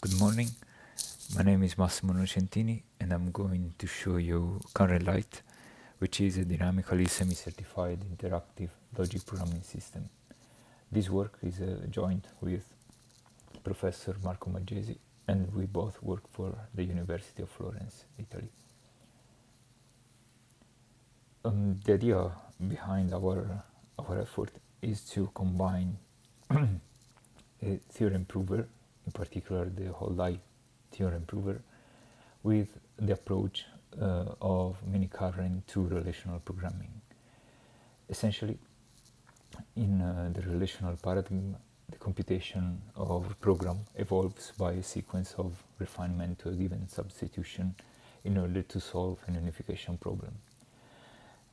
Good morning, my name is Massimo Nocentini and I'm going to show you HOL Light, which is a dynamically semi-certified interactive logic programming system. This work is a joint with Professor Marco Maggesi, and we both work for the University of Florence, Italy. The idea behind our effort is to combine a theorem prover, in particular the HOL Light theorem prover, with the approach of miniKanren to relational programming. Essentially, in the relational paradigm, the computation of a program evolves by a sequence of refinement to a given substitution in order to solve an unification problem.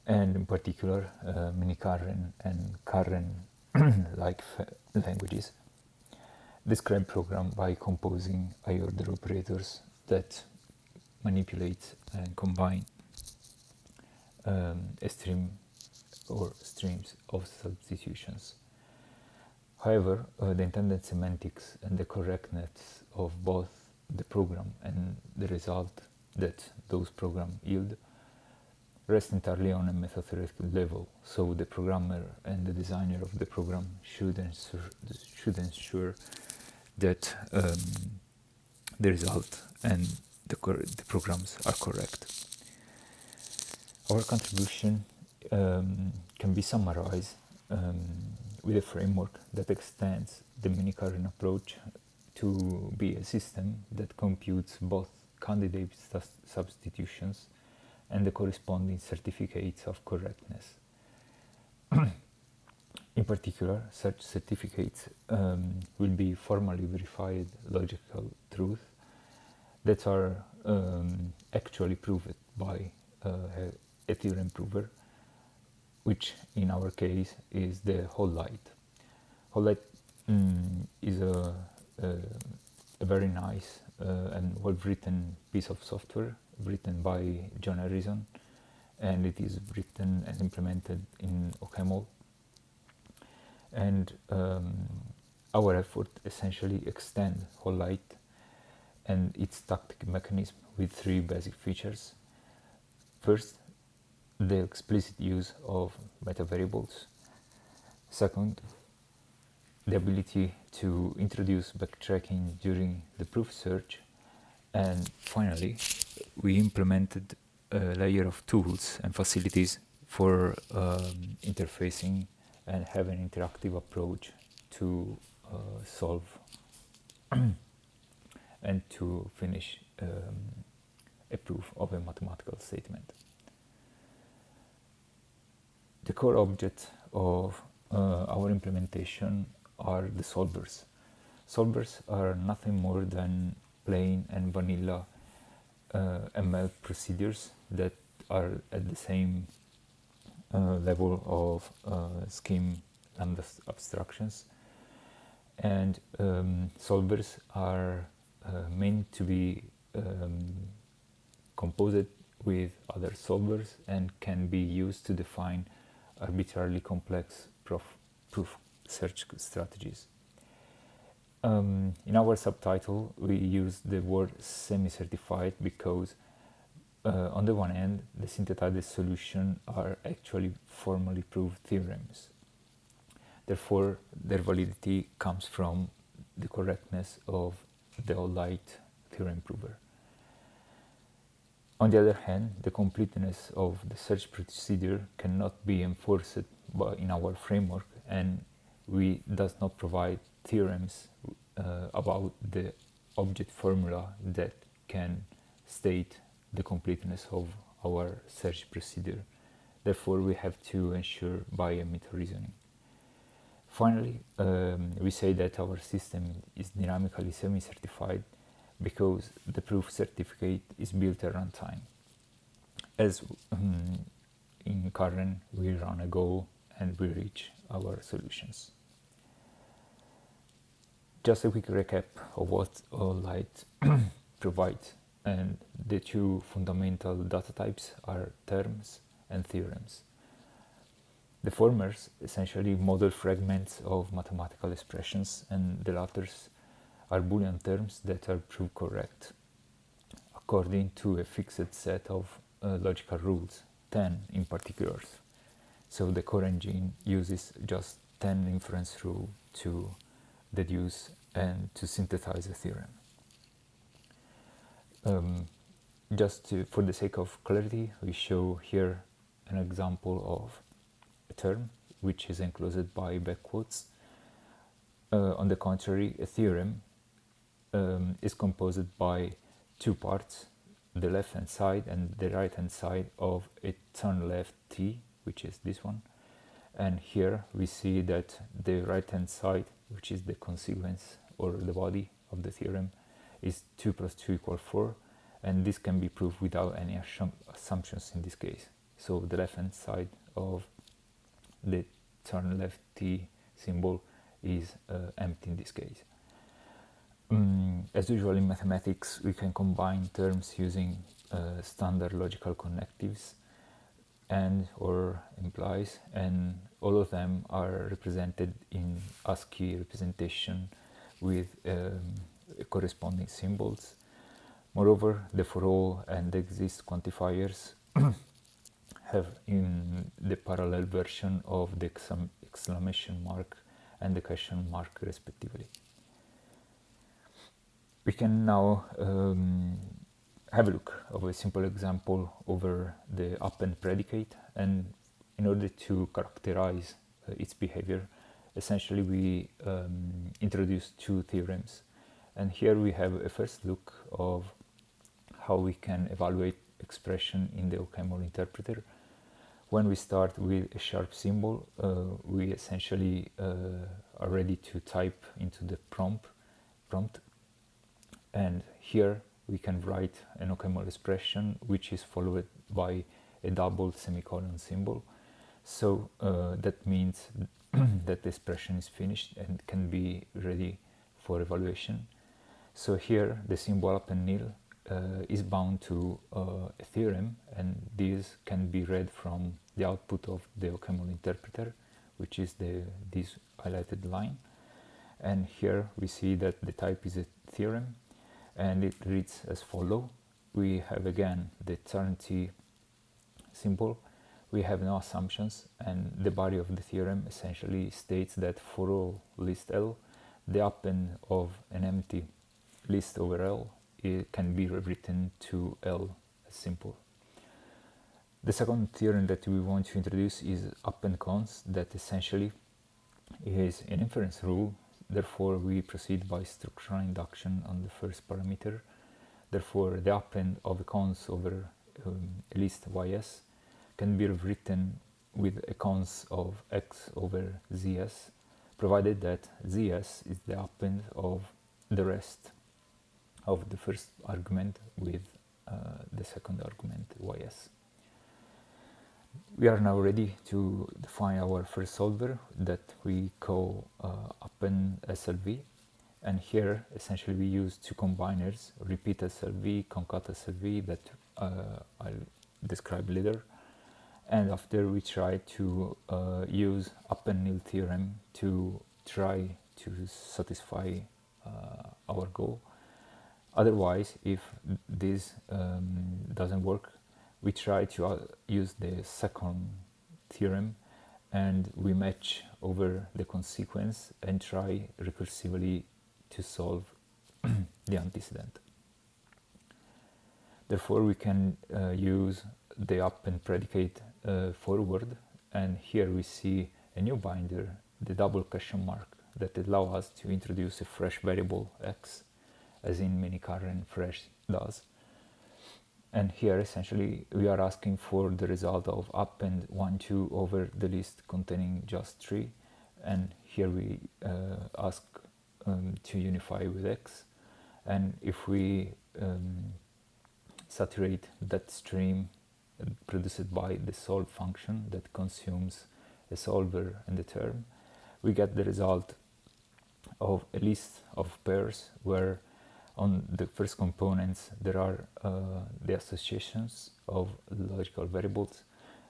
And in particular, miniKanren and Kanren-like languages describe program by composing high-order operators that manipulate and combine a stream or streams of substitutions. However, the intended semantics and the correctness of both the program and the result that those programs yield rest entirely on a method theoretical level, so the programmer and the designer of the program should ensure that the result and the programs are correct. Our contribution can be summarized with a framework that extends the miniKanren approach to be a system that computes both candidate substitutions and the corresponding certificates of correctness. In particular, such certificates will be formally verified logical truth that are actually proved by a theorem prover, which in our case is the HOL Light. HOL Light is a very nice and well-written piece of software written by John Harrison, and it is written and implemented in OCaml. And our effort essentially extends HOL Light and its tactic mechanism with three basic features. First, the explicit use of metavariables. Second, the ability to introduce backtracking during the proof search. And finally, we implemented a layer of tools and facilities for interfacing and have an interactive approach to solve and to finish a proof of a mathematical statement. The core object of our implementation are the solvers. Solvers are nothing more than plain and vanilla ML procedures that are at the same level of scheme and abstractions, and solvers are meant to be composed with other solvers and can be used to define arbitrarily complex proof search strategies. In our subtitle, we use the word semi-certified because on the one hand, the synthesized solutions are actually formally proved theorems. Therefore, their validity comes from the correctness of the HOL Light theorem prover. On the other hand, the completeness of the search procedure cannot be enforced in our framework, and we does not provide theorems about the object formula that can state the completeness of our search procedure. Therefore, we have to ensure by meta reasoning. Finally, we say that our system is dynamically semi-certified because the proof certificate is built at runtime. As in Kanren, we run a goal and we reach our solutions. Just a quick recap of what HOL Light provides, and the two fundamental data types are terms and theorems. The formers essentially model fragments of mathematical expressions, and the latters are Boolean terms that are proved correct according to a fixed set of logical rules, 10 in particular. So the core engine uses just 10 inference rules to deduce and to synthesize a theorem. For the sake of clarity, we show here an example of a term which is enclosed by back quotes. On the contrary, a theorem is composed by two parts, the left hand side and the right hand side of a turn left t, which is this one. And here we see that the right hand side, which is the consequence or the body of the theorem, is 2 plus 2 equals 4, and this can be proved without any assumptions in this case. So the left hand side of the turn left t symbol is empty in this case. As usual in mathematics, we can combine terms using standard logical connectives and or implies, and all of them are represented in ASCII representation with corresponding symbols. Moreover, the for all and the exist quantifiers have in the parallel version of the exclamation mark and the question mark respectively. We can now have a look of a simple example over the append predicate, and in order to characterize its behavior, essentially we introduce two theorems. And here we have a first look of how we can evaluate expression in the HOL interpreter. When we start with a sharp symbol, we essentially are ready to type into the prompt. And here we can write an HOL expression which is followed by a double semicolon symbol. So that means that the expression is finished and can be ready for evaluation. So here the symbol append nil is bound to a theorem, and this can be read from the output of the HOL interpreter, which is this highlighted line. And here we see that the type is a theorem, and it reads as follow. We have again the turn t symbol. We have no assumptions, and the body of the theorem essentially states that for all list L, the append of an empty list over L, it can be rewritten to L as simple. The second theorem that we want to introduce is append cons, that essentially is an inference rule. Therefore, we proceed by structural induction on the first parameter. Therefore, the append of a cons over a list ys can be rewritten with a cons of x over zs, provided that zs is the append of the rest of the first argument with the second argument ys. We are now ready to define our first solver that we call append SLV, and here essentially we use two combiners, repeat SLV, concat SLV, that I'll describe later. And after we try to use append nil theorem to try to satisfy our goal. Otherwise, if this doesn't work, we try to use the second theorem, and we match over the consequence and try recursively to solve the antecedent. Therefore, we can use the append predicate forward, and here we see a new binder, the double question mark, that allow us to introduce a fresh variable x, as in miniKanren fresh does. And here essentially we are asking for the result of append 1, 2 over the list containing just 3, and here we ask to unify with x, and if we saturate that stream produced by the solve function that consumes a solver and the term, we get the result of a list of pairs where on the first components there are the associations of logical variables,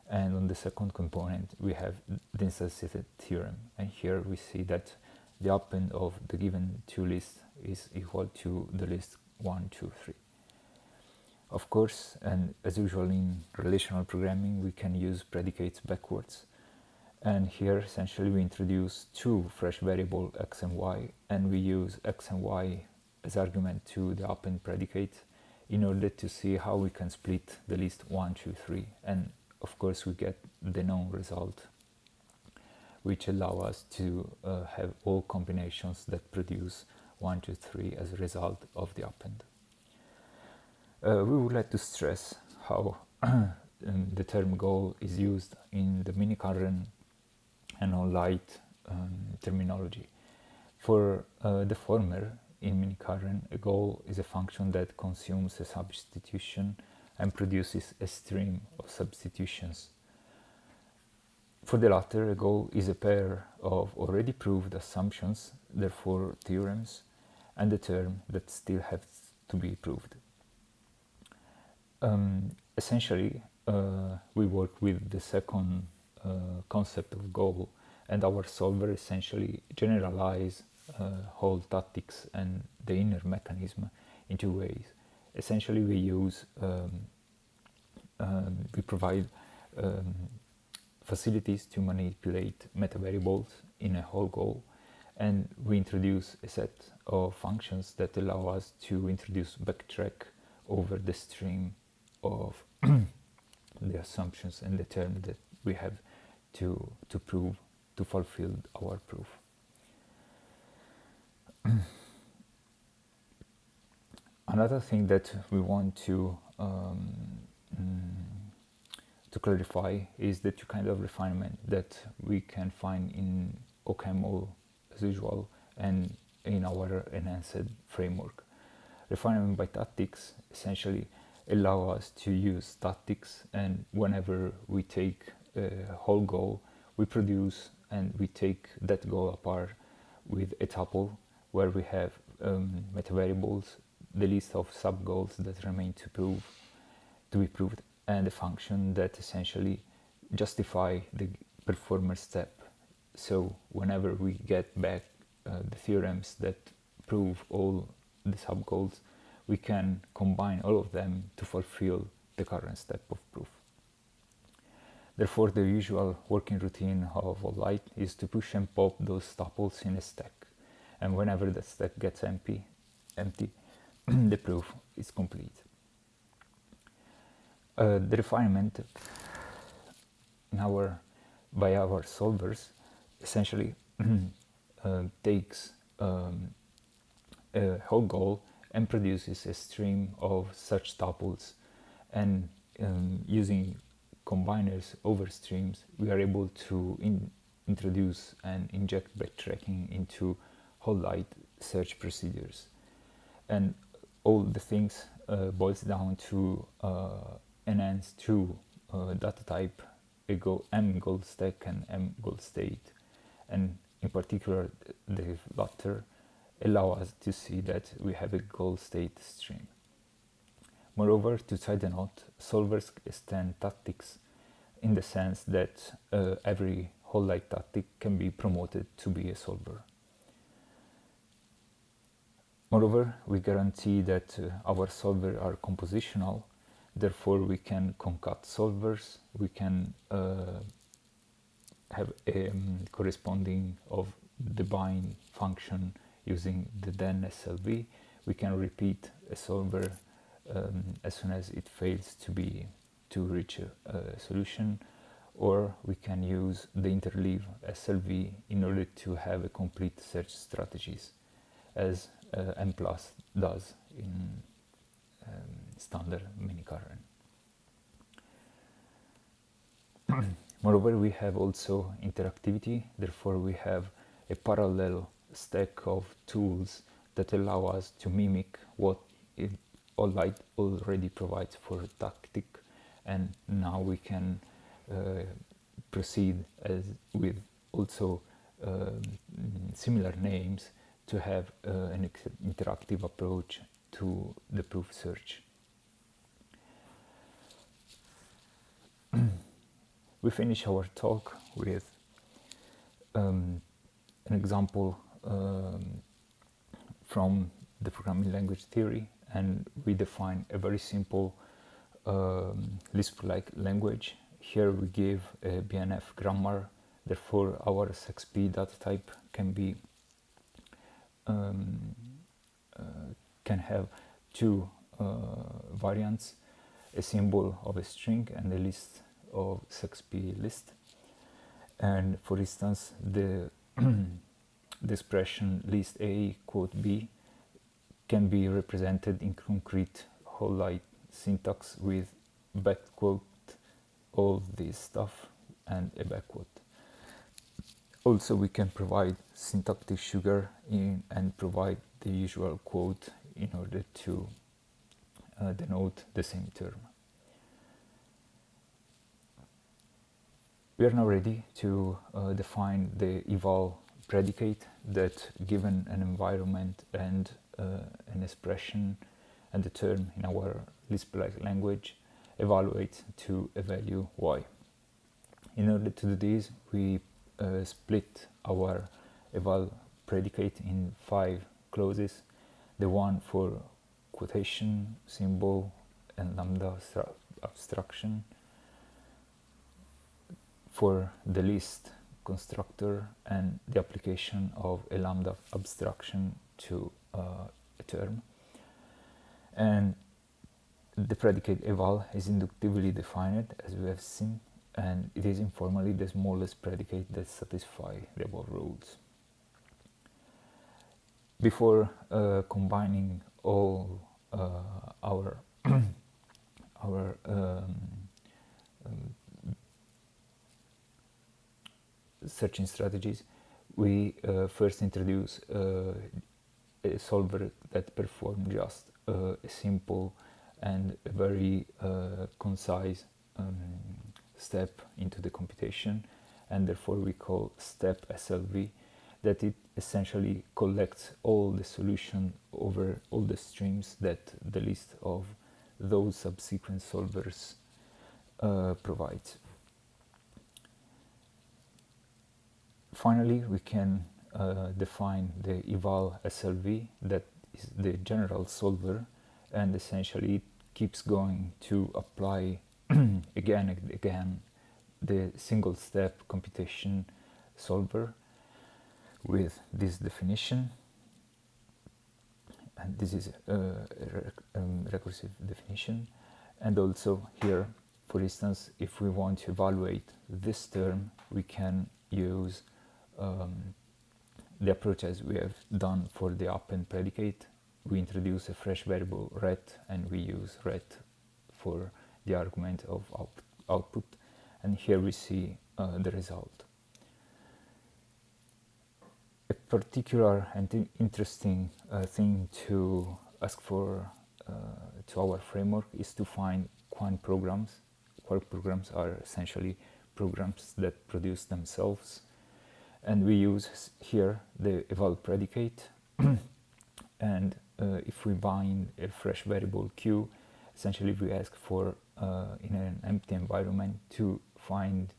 and on the second component we have the associated theorem. And here we see that the append of the given two lists is equal to the list 1, 2, 3. Of course, and as usual in relational programming, we can use predicates backwards. And here essentially we introduce two fresh variables x and y, and we use x and y as argument to the append predicate in order to see how we can split the list 1, 2, 3. And of course we get the known result, which allow us to have all combinations that produce 1, 2, 3 as a result of the append. We would like to stress how the term goal is used in the miniKanren and HOL Light terminology. For the former, in miniKanren, a goal is a function that consumes a substitution and produces a stream of substitutions. For the latter, a goal is a pair of already proved assumptions, therefore theorems, and a term that still has to be proved. Essentially, we work with the second concept of goal, and our solver essentially generalize whole tactics and the inner mechanism in two ways. Essentially, we provide facilities to manipulate metavariables in a whole goal, and we introduce a set of functions that allow us to introduce backtrack over the stream of the assumptions and the term that we have to prove to fulfill our proof. Another thing that we want to clarify is the two kinds of refinement that we can find in OCaml as usual and in our enhanced framework. Refinement by tactics essentially allow us to use tactics, and whenever we take a whole goal, we produce and we take that goal apart with a tuple where we have metavariables, the list of sub-goals that remain to be proved, and a function that essentially justify the performer step. So whenever we get back the theorems that prove all the sub-goals, we can combine all of them to fulfill the current step of proof. Therefore, the usual working routine of HOL Light is to push and pop those tuples in a stack, and whenever the stack gets empty, the proof is complete. The refinement by our solvers essentially takes a whole goal and produces a stream of such tuples, and using combiners over streams, we are able to introduce and inject backtracking into HOL Light search procedures. And all the things boils down to enhance two data type, M goal stack and M goal state, and in particular the latter allow us to see that we have a goal state stream. Moreover, to tie the knot, solvers extend tactics in the sense that every HOL Light tactic can be promoted to be a solver. Moreover, we guarantee that our solvers are compositional, therefore we can concat solvers, we can have a corresponding of the bind function using the then SLV. We can repeat a solver as soon as it fails to reach a solution, or we can use the interleave SLV in order to have a complete search strategies, as M+ does in standard miniKanren. Moreover, we have also interactivity, therefore we have a parallel stack of tools that allow us to mimic what HOL Light already provides for a tactic, and now we can proceed with also similar names to have an interactive approach to the proof search. We finish our talk with an example from the programming language theory, and we define a very simple Lisp-like language. Here we give a BNF grammar, therefore our SXP data type can be can have two variants, a symbol of a string and a list of SXP list. And for instance, the the expression list A quote B can be represented in concrete HOL Light syntax with back quote all this stuff and a back quote. Also, we can provide syntactic sugar and provide the usual quote in order to denote the same term. We are now ready to define the eval predicate that, given an environment and an expression and the term in our Lisp-like language, evaluates to a value y. In order to do this, we split our eval predicate in 5 clauses: the one for quotation, symbol, and lambda abstraction, for the list constructor and the application of a lambda abstraction to a term. And the predicate eval is inductively defined, as we have seen, and it is informally the smallest predicate that satisfies the above rules. Before combining all our searching strategies, we first introduce a solver that performs just a simple and a very concise step into the computation, and therefore we call steplv, that it essentially collects all the solution over all the streams that the list of those subsequent solvers provides. Finally, we can define the eval SLV, that is the general solver, and essentially it keeps going to apply again and again the single step computation solver with this definition. And this is a recursive definition. And also here, for instance, if we want to evaluate this term, we can use the approach as we have done for the append predicate. We introduce a fresh variable ret, and we use ret for the argument of output, and here we see the result. A particular and interesting thing to ask for to our framework is to find Quark programs. Quark programs are essentially programs that produce themselves, and we use here the eval predicate and if we bind a fresh variable q, essentially we ask for in an empty environment to find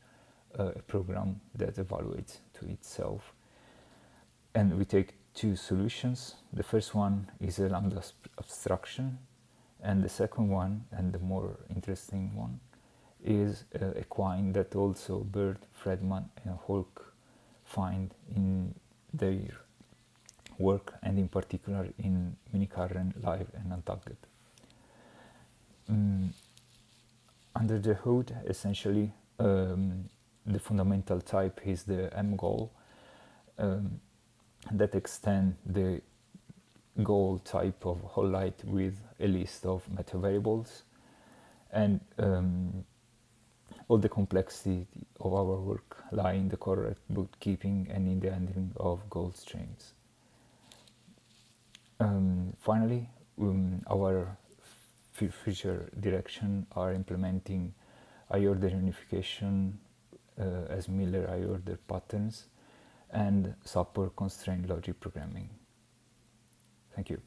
a program that evaluates to itself. And we take two solutions. The first one is a lambda abstraction, and the second one, and the more interesting one, is a quine that also Bird, Fredman, and Holk find in their work, and in particular in miniKanren, Live, and Untagged. Under the hood, essentially, the fundamental type is the mGoal that extend the goal type of HOL Light with a list of meta variables, and all the complexity of our work lie in the correct bookkeeping and in the handling of goal streams. Finally, our future direction are implementing high-order unification as Miller high-order patterns and support constrained logic programming. Thank you.